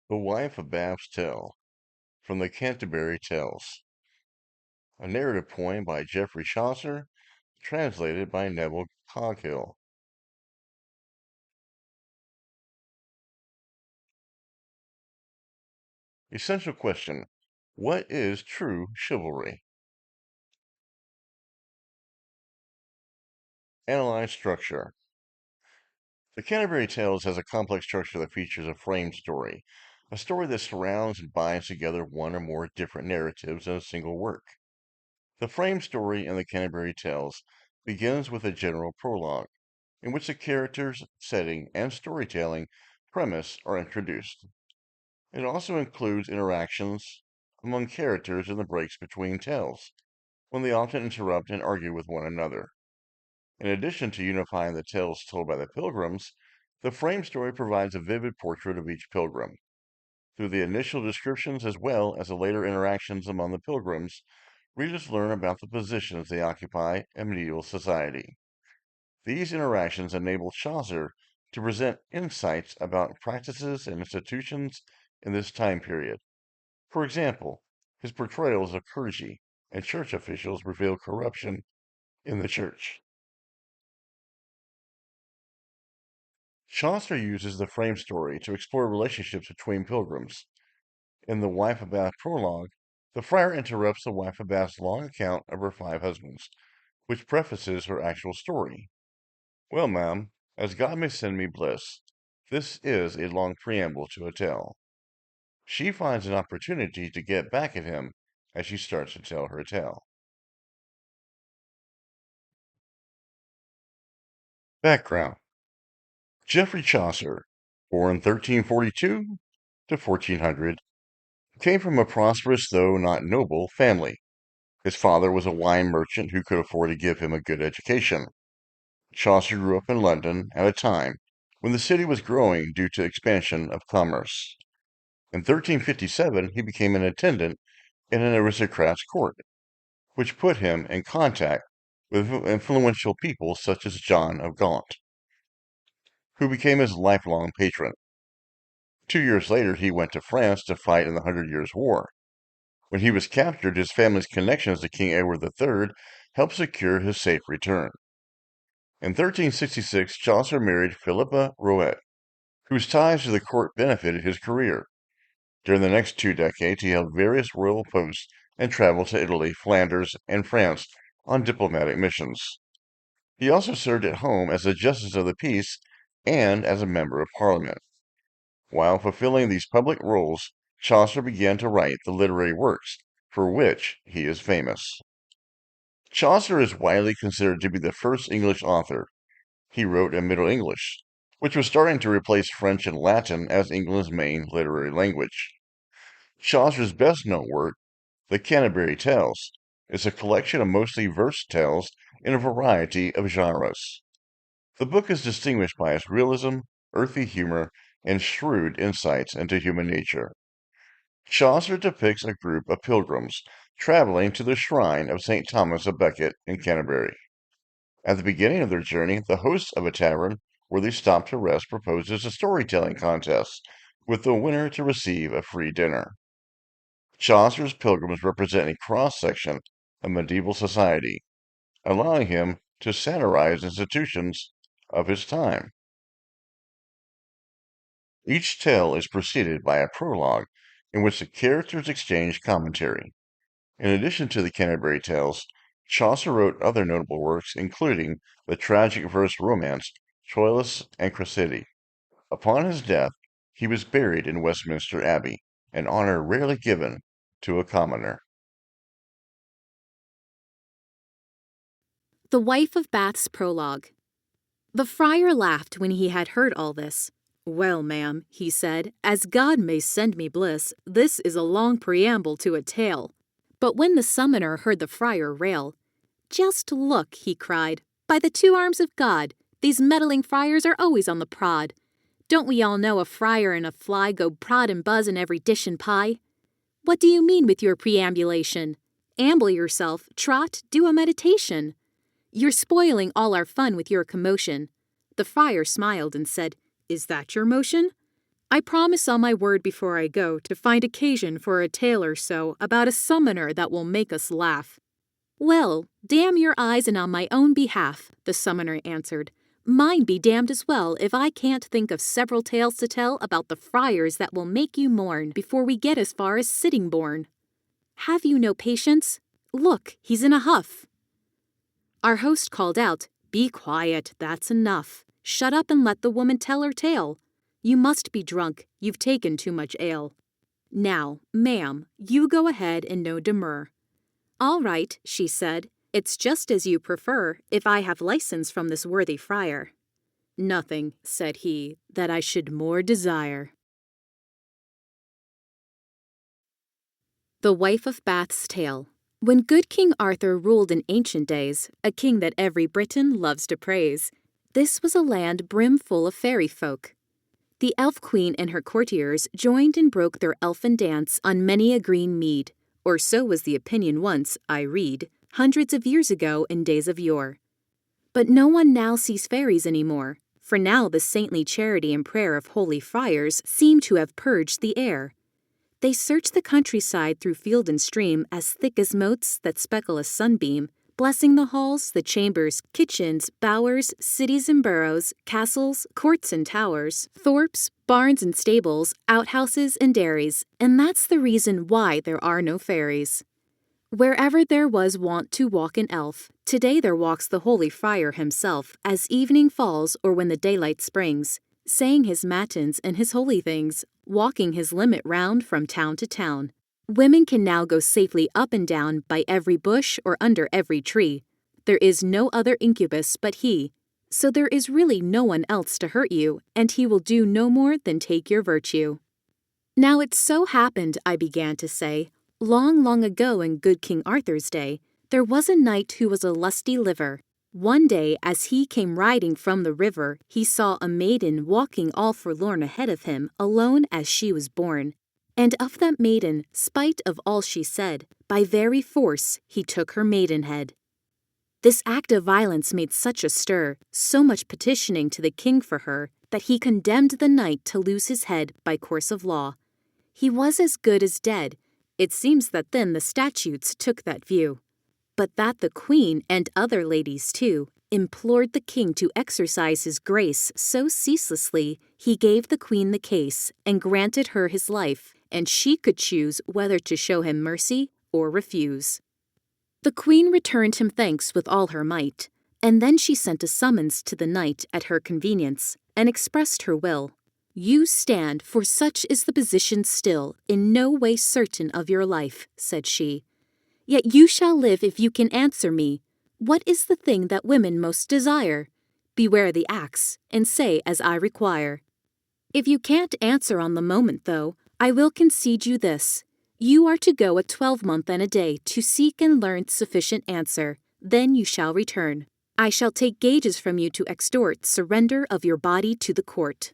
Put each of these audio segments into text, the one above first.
The Wife of Bath's Tale from the Canterbury Tales, a narrative poem by Geoffrey Chaucer, translated by Neville Coghill. Essential question: what is true chivalry? Analyze structure. The Canterbury Tales has a complex structure that features a framed story, a story that surrounds and binds together one or more different narratives in a single work. The frame story in the Canterbury Tales begins with a general prologue, in which the characters, setting, and storytelling premise are introduced. It also includes interactions among characters in the breaks between tales, when they often interrupt and argue with one another. In addition to unifying the tales told by the pilgrims, the frame story provides a vivid portrait of each pilgrim. Through the initial descriptions as well as the later interactions among the pilgrims, readers learn about the positions they occupy in medieval society. These interactions enable Chaucer to present insights about practices and institutions in this time period. For example, his portrayals of clergy and church officials reveal corruption in the church. Chaucer uses the frame story to explore relationships between pilgrims. In the Wife of Bath prologue, the friar interrupts the wife of Bath's long account of her 5 husbands, which prefaces her actual story. Well, ma'am, as God may send me bliss, this is a long preamble to a tale. She finds an opportunity to get back at him as she starts to tell her tale. Background: Geoffrey Chaucer, born 1342 to 1400, came from a prosperous though not noble family. His father was a wine merchant who could afford to give him a good education. Chaucer grew up in London at a time when the city was growing due to expansion of commerce. In 1357, he became an attendant in an aristocrat's court, which put him in contact with influential people such as John of Gaunt, who became his lifelong patron. 2 years later, he went to France to fight in the Hundred Years' War. When he was captured, his family's connections to King Edward III helped secure his safe return. In 1366, Chaucer married Philippa Rouet, whose ties to the court benefited his career. During the next 2 decades, he held various royal posts and traveled to Italy, Flanders, and France on diplomatic missions. He also served at home as a justice of the peace and as a member of parliament. While fulfilling these public roles, Chaucer began to write the literary works for which he is famous. Chaucer is widely considered to be the first English author. He wrote in Middle English, which was starting to replace French and Latin as England's main literary language. Chaucer's best-known work, The Canterbury Tales, is a collection of mostly verse tales in a variety of genres. The book is distinguished by its realism, earthy humor, and shrewd insights into human nature. Chaucer depicts a group of pilgrims traveling to the shrine of St. Thomas of Becket in Canterbury. At the beginning of their journey, the host of a tavern where they stop to rest proposes a storytelling contest, with the winner to receive a free dinner. Chaucer's pilgrims represent a cross-section of medieval society, allowing him to satirize institutions of his time. Each tale is preceded by a prologue in which the characters exchange commentary. In addition to the Canterbury Tales, Chaucer wrote other notable works, including the tragic verse romance Troilus and Cressida. Upon his death, he was buried in Westminster Abbey, an honor rarely given to a commoner. The Wife of Bath's Prologue. The friar laughed when he had heard all this. "Well, ma'am," he said, "as God may send me bliss, this is a long preamble to a tale." But when the summoner heard the friar rail, "Just look," he cried, "by the 2 arms of God, these meddling friars are always on the prod. Don't we all know a friar and a fly go prod and buzz in every dish and pie? What do you mean with your preambulation? Amble yourself, trot, do a meditation. You're spoiling all our fun with your commotion." The friar smiled and said, "Is that your motion?" I promise on my word before I go to find occasion for a tale or so about a summoner that will make us laugh." "Well, damn your eyes and on my own behalf," the summoner answered. "Mine be damned as well if I can't think of several tales to tell about the friars that will make you mourn before we get as far as Sittingbourne. Have you no patience? Look, he's in a huff." Our host called out, "Be quiet, that's enough. Shut up and let the woman tell her tale. You must be drunk, you've taken too much ale. Now, ma'am, you go ahead and no demur." "All right," she said, "it's just as you prefer, if I have license from this worthy friar." "Nothing," said he, "that I should more desire." The Wife of Bath's Tale. When good King Arthur ruled in ancient days, a king that every Briton loves to praise, this was a land brimful of fairy folk. The elf queen and her courtiers joined and broke their elfin dance on many a green mead, or so was the opinion once, I read, hundreds of years ago in days of yore. But no one now sees fairies any more, for now the saintly charity and prayer of holy friars seem to have purged the air. They search the countryside through field and stream as thick as motes that speckle a sunbeam, blessing the halls, the chambers, kitchens, bowers, cities and boroughs, castles, courts and towers, thorps, barns and stables, outhouses and dairies, and that's the reason why there are no fairies. Wherever there was wont to walk an elf, today there walks the holy friar himself, as evening falls or when the daylight springs, saying his matins and his holy things, walking his limit round from town to town. Women can now go safely up and down by every bush or under every tree. There is no other incubus but he, so there is really no one else to hurt you, and he will do no more than take your virtue. Now it so happened, I began to say, long, long ago in good King Arthur's day, there was a knight who was a lusty liver. One day, as he came riding from the river, he saw a maiden walking all forlorn ahead of him, alone as she was born. And of that maiden, spite of all she said, by very force he took her maidenhead. This act of violence made such a stir, so much petitioning to the king for her, that he condemned the knight to lose his head by course of law. He was as good as dead. It seems that then the statutes took that view. But that the queen, and other ladies too, implored the king to exercise his grace so ceaselessly, he gave the queen the case, and granted her his life, and she could choose whether to show him mercy or refuse. The queen returned him thanks with all her might, and then she sent a summons to the knight at her convenience, and expressed her will. "You stand, for such is the position still, in no way certain of your life," said she. "Yet you shall live if you can answer me. What is the thing that women most desire? Beware the axe, and say as I require. If you can't answer on the moment, though, I will concede you this. You are to go a 12-month and a day to seek and learn sufficient answer. Then you shall return. I shall take gages from you to extort surrender of your body to the court."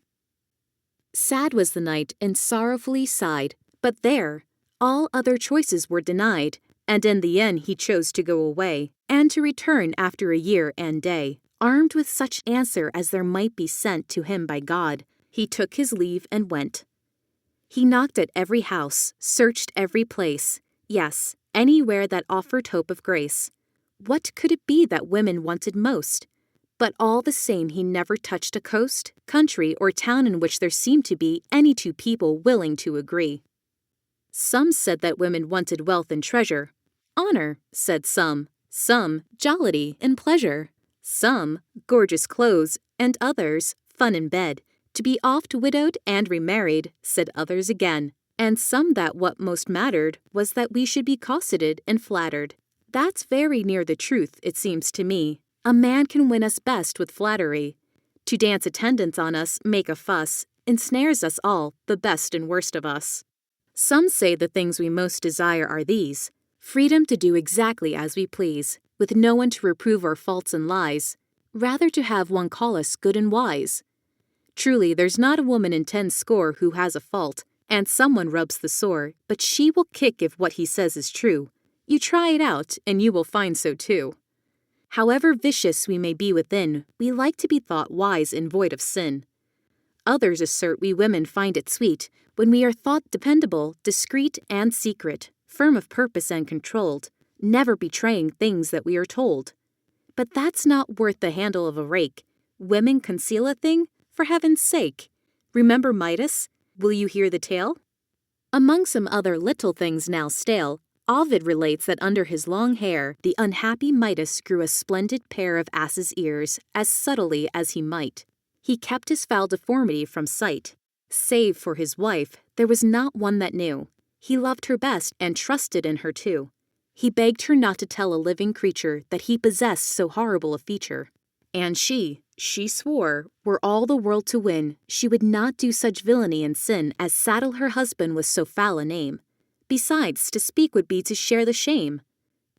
Sad was the knight, and sorrowfully sighed. But there, all other choices were denied, and in the end he chose to go away, and to return after a year and day, armed with such answer as there might be sent to him by God. He took his leave and went. He knocked at every house, searched every place, yes, anywhere that offered hope of grace. What could it be that women wanted most? But all the same he never touched a coast, country, or town in which there seemed to be any two people willing to agree. Some said that women wanted wealth and treasure. "Honor," said some. Some, jollity and pleasure. Some, gorgeous clothes, and others, fun in bed. To be oft widowed and remarried, said others again. And some that what most mattered was that we should be cosseted and flattered. That's very near the truth, it seems to me. A man can win us best with flattery. To dance attendance on us, make a fuss, ensnares us all, the best and worst of us. Some say the things we most desire are these: freedom to do exactly as we please, with no one to reprove our faults and lies, rather to have one call us good and wise. Truly, there's not a woman in 10 score who has a fault, and someone rubs the sore, but she will kick if what he says is true. You try it out, and you will find so too. However vicious we may be within, we like to be thought wise and void of sin. Others assert we women find it sweet when we are thought dependable, discreet, and secret, firm of purpose and controlled, never betraying things that we are told. But that's not worth the handle of a rake. Women conceal a thing? For heaven's sake! Remember Midas? Will you hear the tale? Among some other little things now stale, Ovid relates that under his long hair the unhappy Midas grew a splendid pair of ass's ears, as subtly as he might. He kept his foul deformity from sight. Save for his wife, there was not one that knew. He loved her best and trusted in her too. He begged her not to tell a living creature that he possessed so horrible a feature. And she swore, were all the world to win, she would not do such villainy and sin as saddle her husband with so foul a name. Besides, to speak would be to share the shame.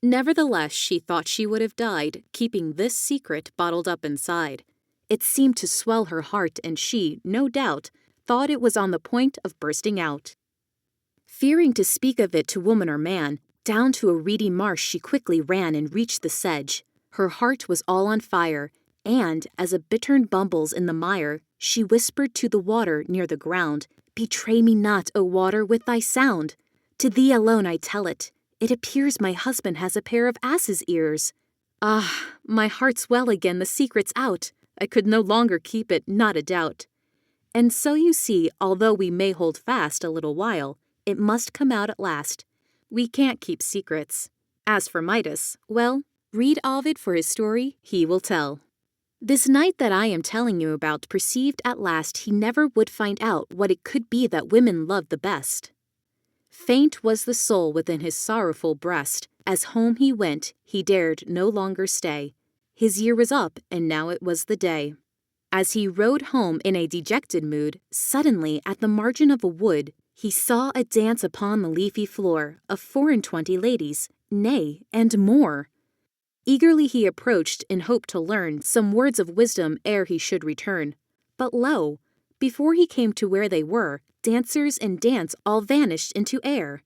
Nevertheless, she thought she would have died, keeping this secret bottled up inside. It seemed to swell her heart, and she, no doubt, thought it was on the point of bursting out. Fearing to speak of it to woman or man, down to a reedy marsh she quickly ran and reached the sedge. Her heart was all on fire, and, as a bittern bumbles in the mire, she whispered to the water near the ground, "Betray me not, O water, with thy sound! To thee alone I tell it. It appears my husband has a pair of ass's ears. Ah, my heart's well again, the secret's out. I could no longer keep it, not a doubt. And so you see, although we may hold fast a little while, it must come out at last. We can't keep secrets. As for Midas, well, read Ovid for his story, he will tell. This knight that I am telling you about perceived at last he never would find out what it could be that women loved the best. Faint was the soul within his sorrowful breast. As home he went, he dared no longer stay. His year was up, and now it was the day. As he rode home in a dejected mood, suddenly at the margin of a wood, he saw a dance upon the leafy floor of 24 ladies, nay, and more. Eagerly he approached in hope to learn some words of wisdom ere he should return. But lo! Before he came to where they were, dancers and dance all vanished into air.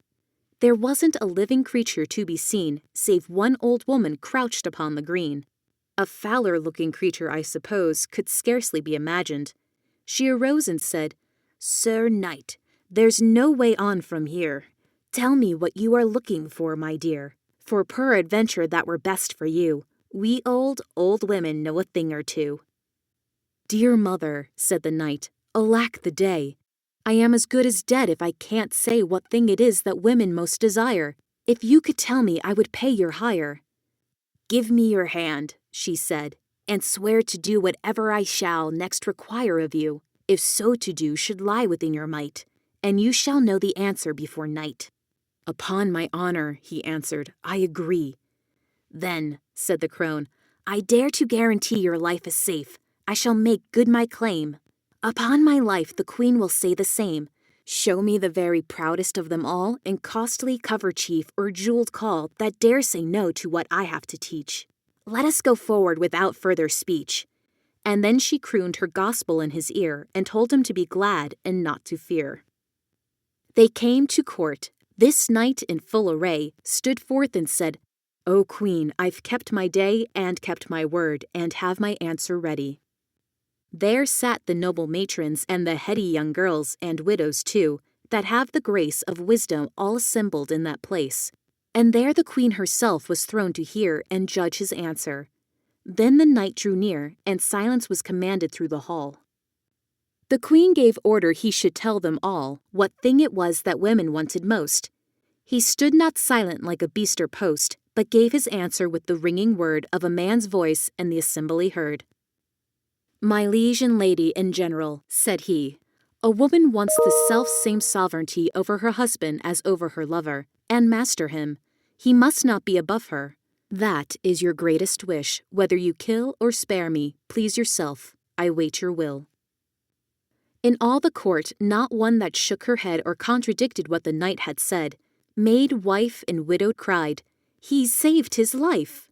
There wasn't a living creature to be seen, save one old woman crouched upon the green. A fouler-looking creature, I suppose, could scarcely be imagined. She arose and said, "Sir Knight, there's no way on from here. Tell me what you are looking for, my dear, for peradventure that were best for you. We old women know a thing or two." "Dear mother," said the knight, "alack the day! I am as good as dead if I can't say what thing it is that women most desire. If you could tell me, I would pay your hire." "Give me your hand," she said, "and swear to do whatever I shall next require of you, if so to do should lie within your might, and you shall know the answer before night." "Upon my honor," he answered, "I agree." "Then," said the crone, "I dare to guarantee your life is safe. I shall make good my claim. Upon my life the queen will say the same. Show me the very proudest of them all in costly coverchief or jeweled caul that dare say no to what I have to teach. Let us go forward without further speech." And then she crooned her gospel in his ear and told him to be glad and not to fear. They came to court. This knight in full array stood forth and said, "O queen, I've kept my day and kept my word and have my answer ready." There sat the noble matrons and the heady young girls and widows too, that have the grace of wisdom all assembled in that place. And there the queen herself was throned to hear and judge his answer. Then the knight drew near, and silence was commanded through the hall. The queen gave order he should tell them all what thing it was that women wanted most. He stood not silent like a beast or post, but gave his answer with the ringing word of a man's voice, and the assembly heard. "My liege and lady in general," said he, "a woman wants the self-same sovereignty over her husband as over her lover, and master him. He must not be above her. That is your greatest wish, whether you kill or spare me, please yourself. I wait your will." In all the court not one that shook her head or contradicted what the knight had said. Maid, wife, and widow cried, "He's saved his life!"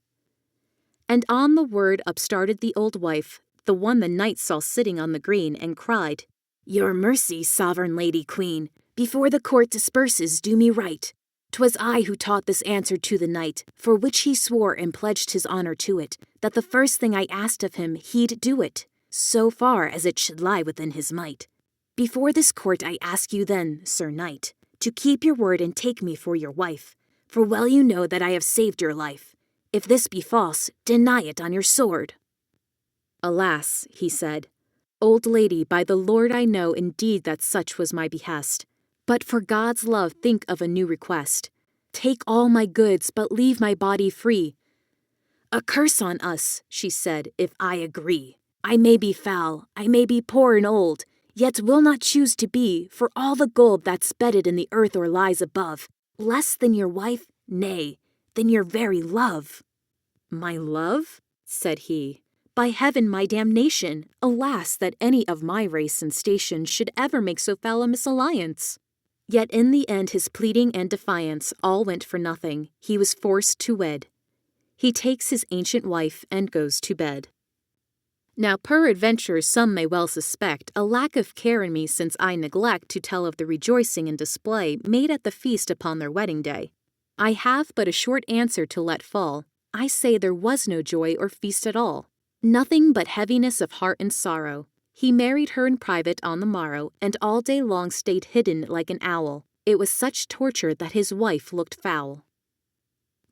And on the word up started the old wife, the one the knight saw sitting on the green, and cried, "Your mercy, sovereign lady queen, before the court disperses do me right. 'Twas I who taught this answer to the knight, for which he swore and pledged his honor to it, that the first thing I asked of him he'd do it. so far as it should lie within his might. Before this court I ask you then, Sir Knight, to keep your word and take me for your wife, for well you know that I have saved your life. If this be false, deny it on your sword." "Alas," he said, "old lady, by the Lord I know indeed that such was my behest. But for God's love think of a new request. Take all my goods, but leave my body free." "A curse on us," she said, "if I agree. I may be foul, I may be poor and old, yet will not choose to be, for all the gold that's bedded in the earth or lies above, less than your wife, nay, than your very love." "My love?" said he. "By heaven, my damnation! Alas, that any of my race and station should ever make so foul a misalliance." Yet in the end his pleading and defiance all went for nothing. He was forced to wed. He takes his ancient wife and goes to bed. Now peradventure some may well suspect a lack of care in me, since I neglect to tell of the rejoicing and display made at the feast upon their wedding day. I have but a short answer to let fall. I say there was no joy or feast at all. Nothing but heaviness of heart and sorrow. He married her in private on the morrow, and all day long stayed hidden like an owl. It was such torture that his wife looked foul.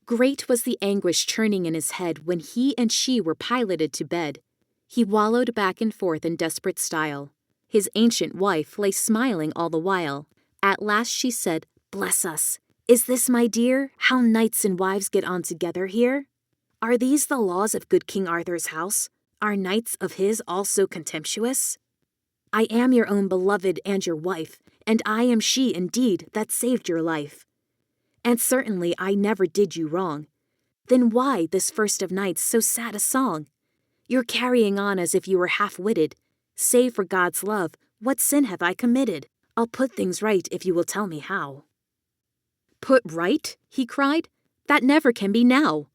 Great was the anguish churning in his head when he and she were piloted to bed. He wallowed back and forth in desperate style. His ancient wife lay smiling all the while. At last she said, "Bless us! Is this, my dear, how knights and wives get on together here? Are these the laws of good King Arthur's house? Are knights of his all so contemptuous? I am your own beloved and your wife, and I am she indeed that saved your life. And certainly I never did you wrong. Then why, this first of nights, so sad a song? You're carrying on as if you were half-witted. Say, for God's love, what sin have I committed? I'll put things right if you will tell me how." "Put right?" he cried. "That never can be now.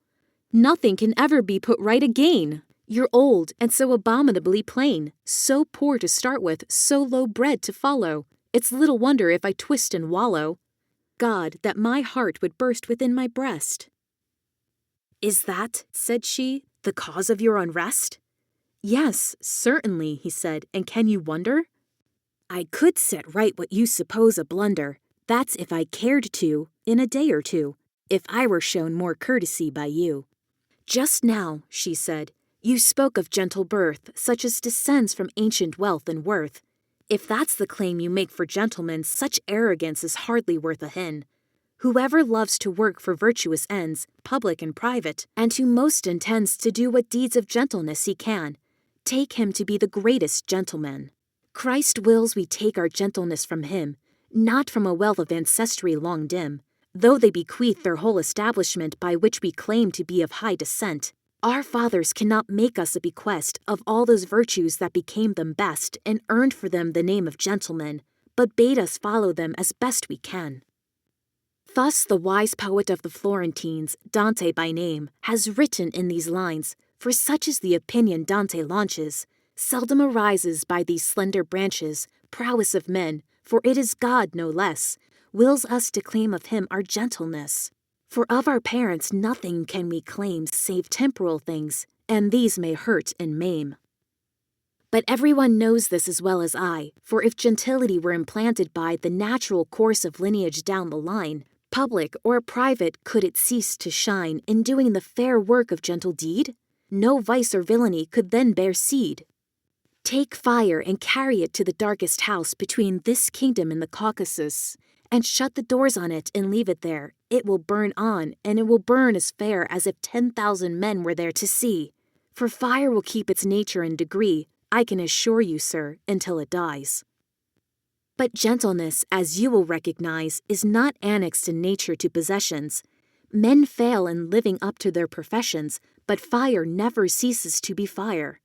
Nothing can ever be put right again. You're old and so abominably plain, so poor to start with, so low-bred to follow. It's little wonder if I twist and wallow. God, that my heart would burst within my breast." "Is that," said she, "the cause of your unrest?" "Yes, certainly," he said, "and can you wonder? I could set right what you suppose a blunder. That's if I cared to, in a day or two, if I were shown more courtesy by you. Just now," she said, "you spoke of gentle birth, such as descends from ancient wealth and worth. If that's the claim you make for gentlemen, such arrogance is hardly worth a hen. Whoever loves to work for virtuous ends, public and private, and who most intends to do what deeds of gentleness he can, take him to be the greatest gentleman. Christ wills we take our gentleness from him, not from a wealth of ancestry long dim, though they bequeath their whole establishment by which we claim to be of high descent. Our fathers cannot make us a bequest of all those virtues that became them best and earned for them the name of gentlemen, but bade us follow them as best we can." Thus the wise poet of the Florentines, Dante by name, has written in these lines, for such is the opinion Dante launches, seldom arises by these slender branches, prowess of men, for it is God no less, wills us to claim of him our gentleness. For of our parents nothing can we claim save temporal things, and these may hurt and maim. But everyone knows this as well as I, for if gentility were implanted by the natural course of lineage down the line, public or private, could it cease to shine in doing the fair work of gentle deed? No vice or villainy could then bear seed. Take fire and carry it to the darkest house between this kingdom and the Caucasus, and shut the doors on it and leave it there. It will burn on, and it will burn as fair as if 10,000 men were there to see. For fire will keep its nature and degree, I can assure you, sir, until it dies. But gentleness, as you will recognize, is not annexed in nature to possessions. Men fail in living up to their professions, but fire never ceases to be fire.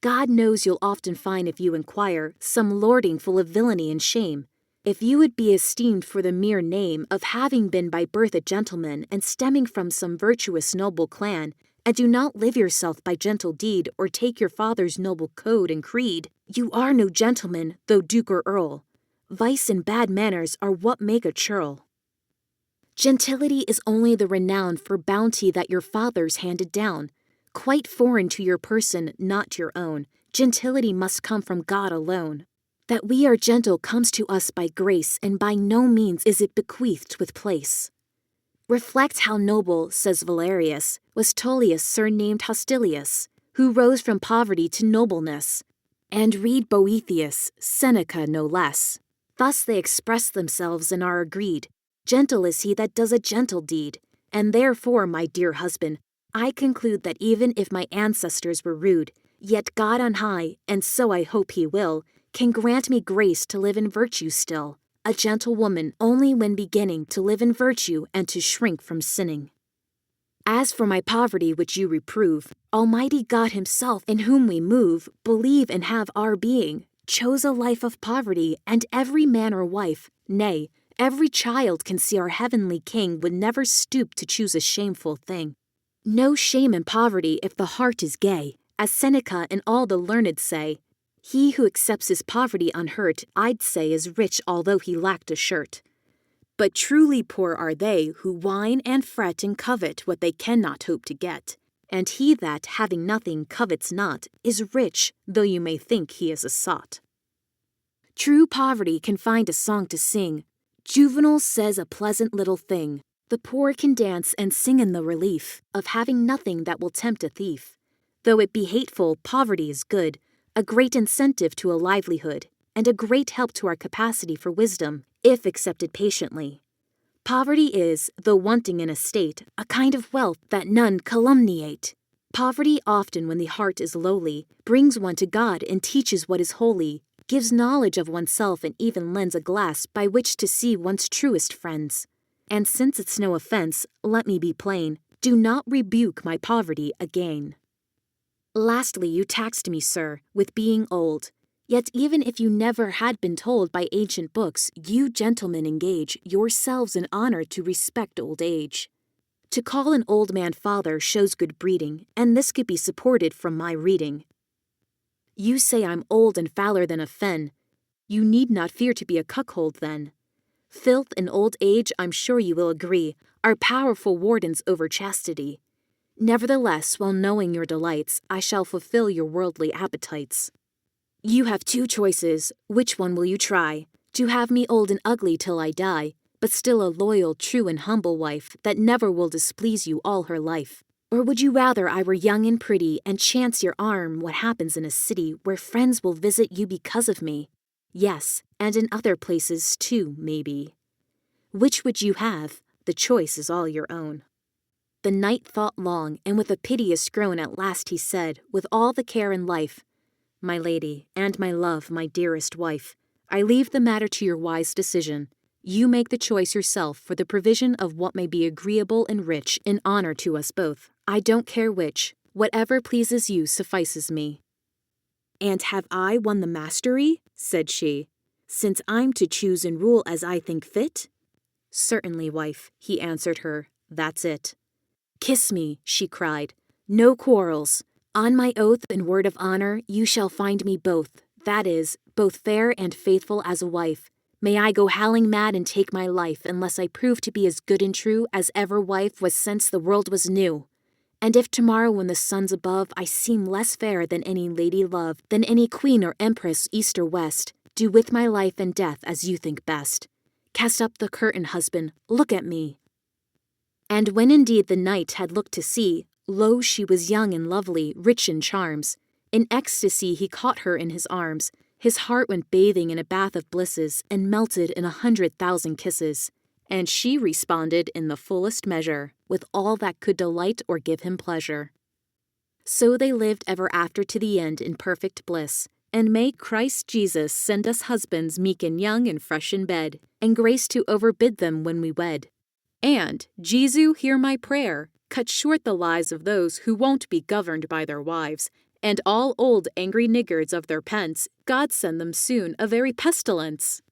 God knows you'll often find, if you inquire, some lording full of villainy and shame. If you would be esteemed for the mere name of having been by birth a gentleman and stemming from some virtuous noble clan, and do not live yourself by gentle deed or take your father's noble code and creed, you are no gentleman, though duke or earl. Vice and bad manners are what make a churl. Gentility is only the renown for bounty that your fathers handed down, quite foreign to your person, not your own, Gentility must come from God alone. That we are gentle comes to us by grace, and by no means is it bequeathed with place. Reflect how noble, says Valerius, was Tullius surnamed Hostilius, who rose from poverty to nobleness. And read Boethius, Seneca no less. Thus they express themselves and are agreed. Gentle is he that does a gentle deed. And therefore, my dear husband, I conclude that even if my ancestors were rude, yet God on high, and so I hope he will, can grant me grace to live in virtue still, a gentle woman only when beginning to live in virtue and to shrink from sinning. As for my poverty which you reprove, Almighty God himself, in whom we move, believe and have our being, chose a life of poverty, and every man or wife, nay, every child can see our heavenly King would never stoop to choose a shameful thing. No shame in poverty if the heart is gay, as Seneca and all the learned say. He who accepts his poverty unhurt, I'd say is rich although he lacked a shirt. But truly poor are they who whine and fret and covet what they cannot hope to get. And he that, having nothing, covets not, is rich, though you may think he is a sot. True poverty can find a song to sing. Juvenal says a pleasant little thing. The poor can dance and sing in the relief of having nothing that will tempt a thief. Though it be hateful, poverty is good, a great incentive to a livelihood, and a great help to our capacity for wisdom, if accepted patiently. Poverty is, though wanting in a state, a kind of wealth that none calumniate. Poverty often, when the heart is lowly, brings one to God and teaches what is holy, gives knowledge of oneself, and even lends a glass by which to see one's truest friends. And since it's no offense, let me be plain, do not rebuke my poverty again. Lastly, you taxed me, sir, with being old. Yet even if you never had been told by ancient books, you gentlemen engage yourselves in honor to respect old age. To call an old man father shows good breeding, and this could be supported from my reading. You say I'm old and fouler than a fen. You need not fear to be a cuckold then. Filth and old age, I'm sure you will agree, are powerful wardens over chastity. Nevertheless, while knowing your delights, I shall fulfill your worldly appetites. You have two choices. Which one will you try? To have me old and ugly till I die, but still a loyal, true, and humble wife that never will displease you all her life? Or would you rather I were young and pretty, and chance your arm what happens in a city where friends will visit you because of me? Yes, and in other places too, maybe. Which would you have? The choice is all your own. The knight thought long, and with a piteous groan at last he said, with all the care in life, My lady, and my love, my dearest wife, I leave the matter to your wise decision. You make the choice yourself for the provision of what may be agreeable and rich in honor to us both. I don't care which. Whatever pleases you suffices me. And have I won the mastery? Said she, since I'm to choose and rule as I think fit? Certainly, wife, he answered her, that's it. Kiss me, she cried. No quarrels. On my oath and word of honor, you shall find me both, that is, both fair and faithful as a wife. May I go howling mad and take my life, unless I prove to be as good and true as ever wife was since the world was new. And if tomorrow when the sun's above I seem less fair than any lady love, than any queen or empress east or west, do with my life and death as you think best. Cast up the curtain, husband, look at me. And when indeed the knight had looked to see, lo, she was young and lovely, rich in charms. In ecstasy he caught her in his arms. His heart went bathing in a bath of blisses, and melted in 100,000 kisses. And she responded in the fullest measure, with all that could delight or give him pleasure. So they lived ever after to the end in perfect bliss. And may Christ Jesus send us husbands meek and young and fresh in bed, and grace to overbid them when we wed. And, Jesu, hear my prayer, cut short the lives of those who won't be governed by their wives, and all old angry niggards of their pence, God send them soon a very pestilence.